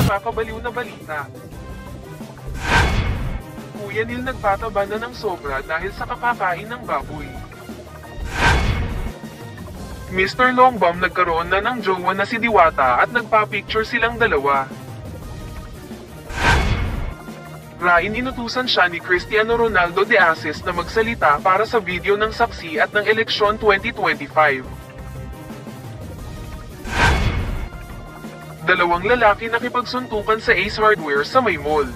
nakakabaliw na balita. Kuya Neil nagpataba na ng sobra dahil sa kakakain ng baboy. Mr. Longbam nagkaroon na ng jowa na si Diwata at nagpa-picture silang dalawa. Rain inutusan siya ni Cristiano Ronaldo de Aces na magsalita para sa video ng saksi at ng eleksyon 2025. Dalawang lalaki nakipagsuntukan sa Ace Hardware sa may mall.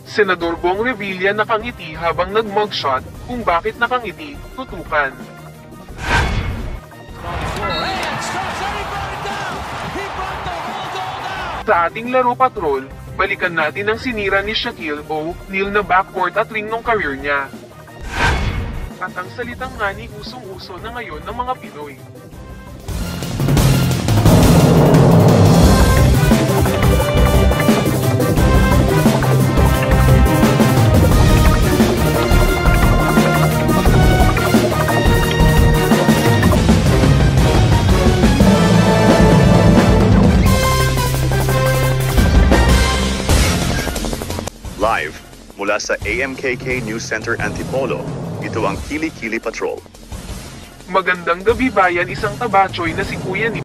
Senador Bong Revilla nakangiti habang nag-mugshot, kung bakit nakangiti, tutukan. Sa ating laro patrol, balikan natin ang sinira ni Shaquille O'Neal na backcourt at ring nung career niya. At ang salitang ngani usong-uso na ngayon ng mga Pinoy. Live mula sa AMKK News Center Antipolo, ito ang Kili Kili Patrol. Magandang gabi bayan, isang tabachoy na si Kuya Neil